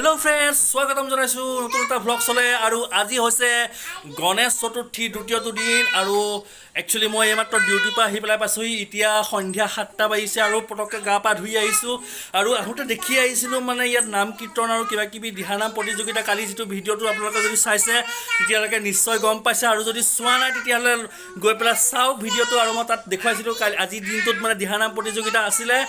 Hello friends स्वागतम जनाइছোঁ নতুন এটা ব্লগ চলে আৰু আজি হৈছে গণেশ চতুৰ্থী দ্বিতীয়টো দিন আৰু একচুয়ালি মই এইমাত্ৰ ডিউটিৰ পৰা আহি পেলাই পাইছোঁহি এতিয়া সন্ধিয়া 7টা বাজিছে আৰু পটককৈ গা পা ধুই আহিছোঁ আৰু আহোঁতে দেখি আহিছিলোঁ মানে ইয়াত নাম কীৰ্তন আৰু কিবা কিবি দিহানাম প্ৰতিযোগিতা কালি যিটো ভিডিঅ'টো আপোনালোকে যদি চাইছে তেতিয়ালৈকে নিশ্চয় গম পাইছে আৰু যদি চোৱা নাই তেতিয়াহ'লে গৈ পেলাই চাওক ভিডিঅ'টো আৰু মই তাত দেখুৱাইছিলোঁ কালি আজিৰ দিনটোত মানে দিহানাম প্ৰতিযোগিতা আছিলে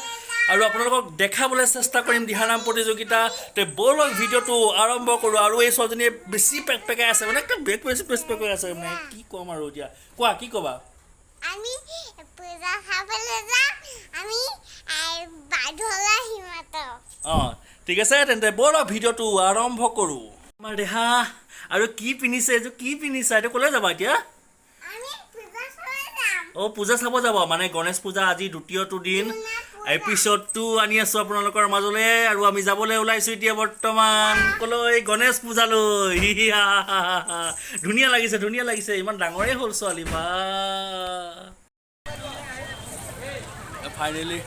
আৰু আপোনালোকক দেখাবলৈ চেষ্টা কৰিম দিহানাম প্ৰতিযোগিতা তে বলক ভিডিঅ'টো আৰম্ভ কৰোঁ আৰু এই ছোৱালীজনীয়ে বেছি পেকপেকাই আছে মানে একটা বেক পেকপেকাই আছে মানে কি ক'ম আৰু এতিয়া কোৱা কি ক'বা আমি পূজা খাবলৈ যাম আমি বাধলা হিমাত ঠিক আছে তেন্তে বলক ভিডিঅ'টো আৰম্ভ কৰোঁ আমাৰ দেহা আৰু কি পিন্ধিছে এইটো কি পিন্ধিছা এইটো ক'লৈ যাবা এতিয়া আমি পূজা চাবলৈ যাম পূজা চাব যাব মানে গণেশ পূজা আজি দ্বিতীয়টো দিন এপিসোডটো আনি আছোঁ আপোনালোকৰ মাজলৈ আৰু আমি যাবলৈ ওলাইছোঁ এতিয়া বৰ্তমান ক'লৈ গণেশ পূজালৈ ধুনীয়া লাগিছে ইমান ডাঙৰেই হ'ল ছোৱালী বা ফাইনেলি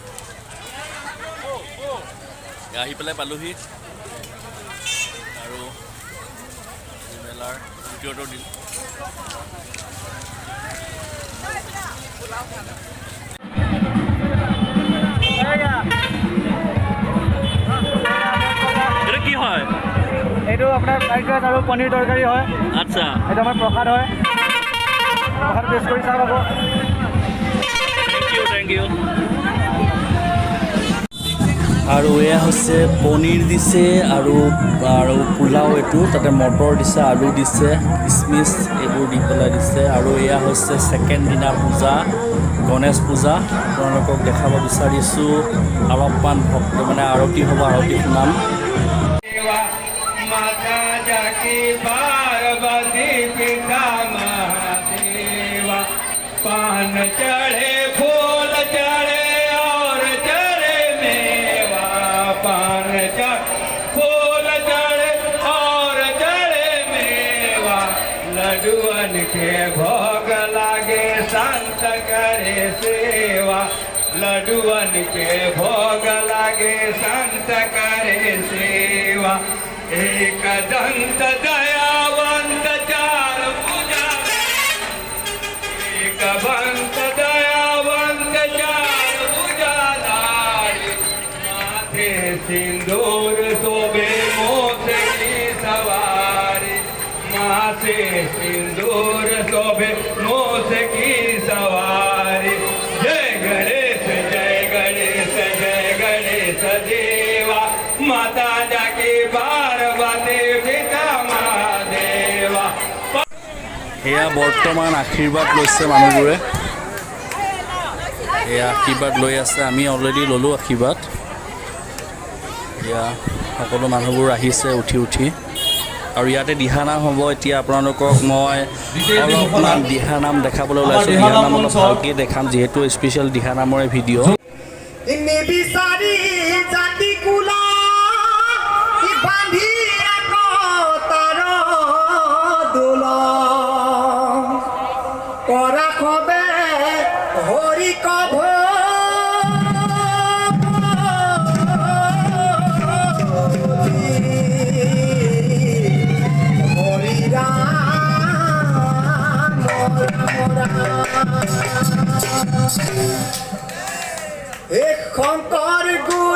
আহি পেলাই পালোহি আৰু মেলাৰ দ্বিতীয়টো দিন এটা কি হয় এইটো আপোনাৰ ফ্ৰাইড ৰাইচ আৰু পনীৰ তৰকাৰী হয় আচ্ছা এইটো আমাৰ প্ৰসাদ হয় প্ৰসাদ টেষ্ট কৰি চাওক আকৌ থেংক ইউ আৰু এয়া হৈছে পনীৰ দিছে আৰু পোলাও এইটো তাতে মটৰ দিছে আলু দিছে কিচমিচ এইবোৰ দি পেলাই দিছে আৰু এয়া হৈছে ছেকেণ্ড দিনা পূজা গণেশ পূজা আপোনালোকক দেখাব বিচাৰিছোঁ অলপমান ভক্ত মানে আৰতি হ'ব আৰতি শুনাম माता जाकी पार्वती पिता महादेवा पान चढ़े फूल चढ़े और चढ़े मेवा पान चढ़े फूल चढ़े और चढ़े मेवा लड्डुअन के भोग लागे संत करे सेवा लड्डुअन के भोग लागे संत करे सेवा एक दंत दयावंत चार पूजा एक बंत दयावंत चार पूजाधारी माथे सिंदूर शोभे मोक्ष की सवारी माथे सिंदूर शोभे मोक्ष की सवारी जय गणेश देवा माता जाके এয়া বৰ্তমান আশীৰ্বাদ লৈছে মানুহবোৰে এয়া আশীৰ্বাদ লৈ আছে আমি অলৰেডি ল'লোঁ আশীৰ্বাদ এয়া সকলো মানুহবোৰ আহিছে উঠি আৰু ইয়াতে দিহানাম হ'ব এতিয়া আপোনালোকক মই অলপমান দিহানাম দেখাবলৈ ওলাইছোঁ দিহানাম অলপ ভালকৈ দেখাম যিহেতু স্পেচিয়েল দিহানামৰে ভিডিঅ' কৰা খবে হৰি কভ হৰি ৰাম হে শংকৰ গুৰু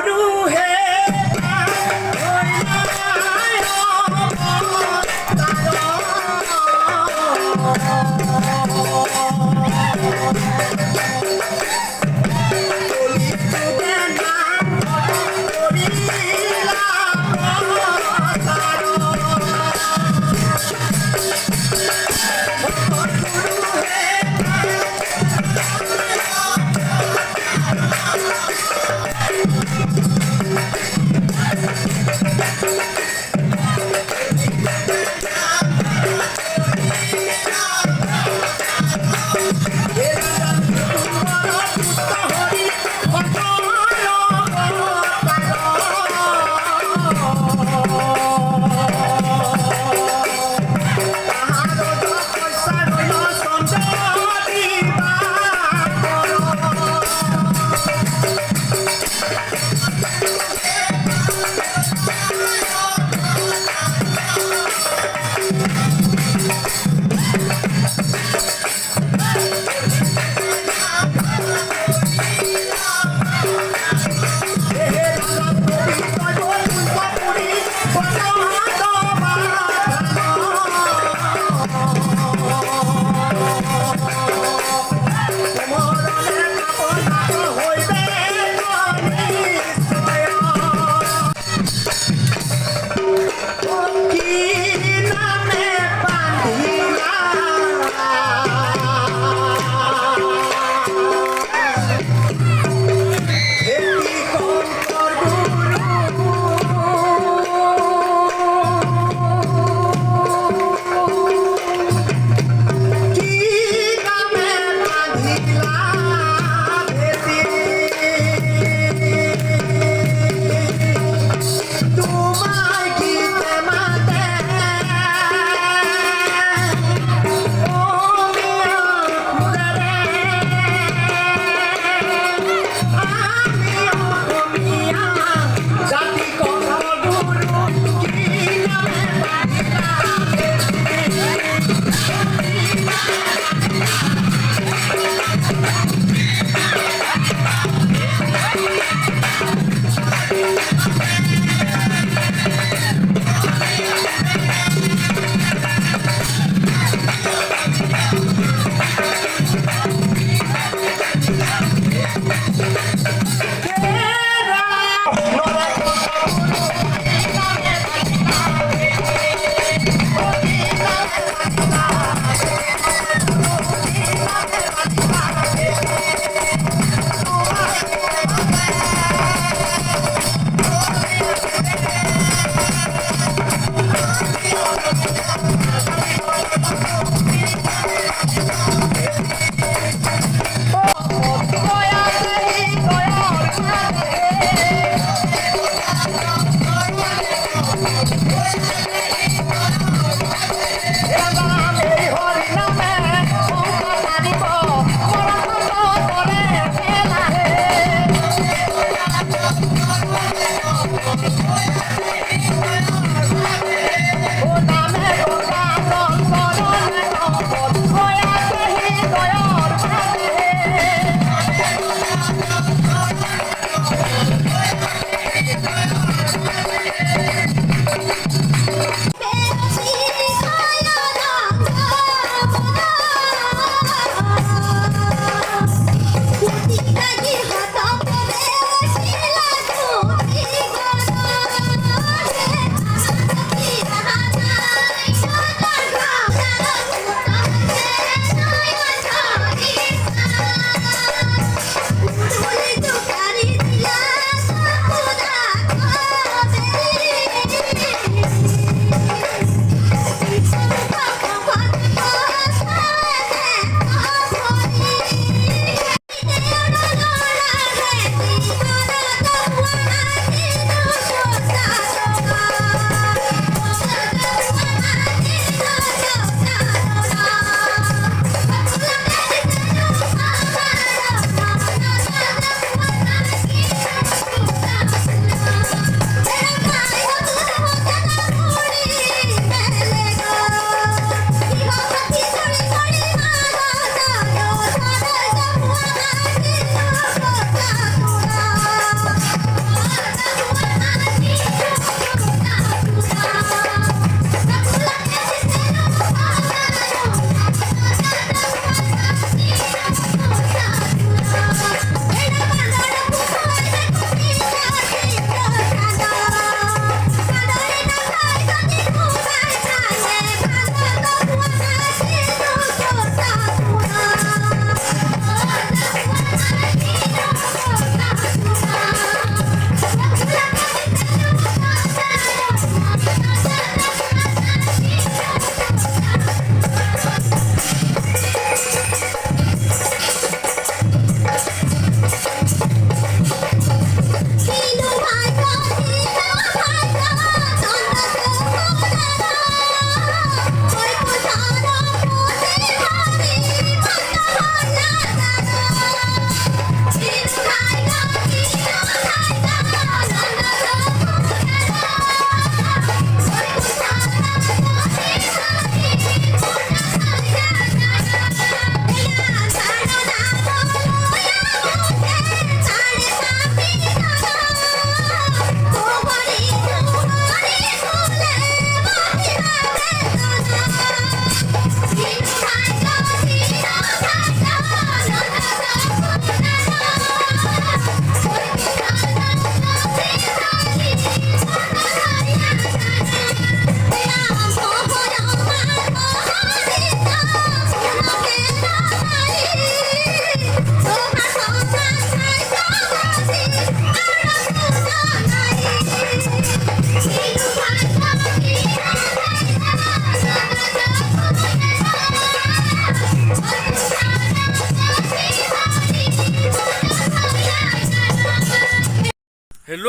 তোমায় গীতে মাতে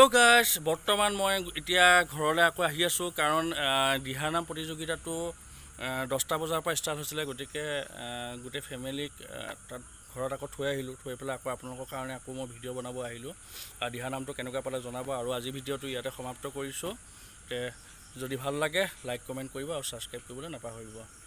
হেল্ল' গাইছ, বৰ্তমান মই এতিয়া ঘৰলৈ আকৌ আহি আছোঁ কাৰণ দিহানাম প্ৰতিযোগিতাটো 10টা বজাৰ পৰা ষ্টাৰ্ট হৈছিলে, গতিকে গোটেই ফেমিলিক তাত ঘৰত আকৌ থৈ আহিলোঁ। থৈ পেলাই আকৌ আপোনালোকৰ কাৰণে আকৌ মই ভিডিঅ' বনাব আহিলোঁ। দিহানামটো কেনেকুৱা পালে জনাব। আৰু আজি ভিডিঅ'টো ইয়াতে সমাপ্ত কৰিছোঁ। যদি ভাল লাগে লাইক কমেণ্ট কৰিব আৰু ছাবস্ক্ৰাইব কৰিবলৈ নাপাহৰিব।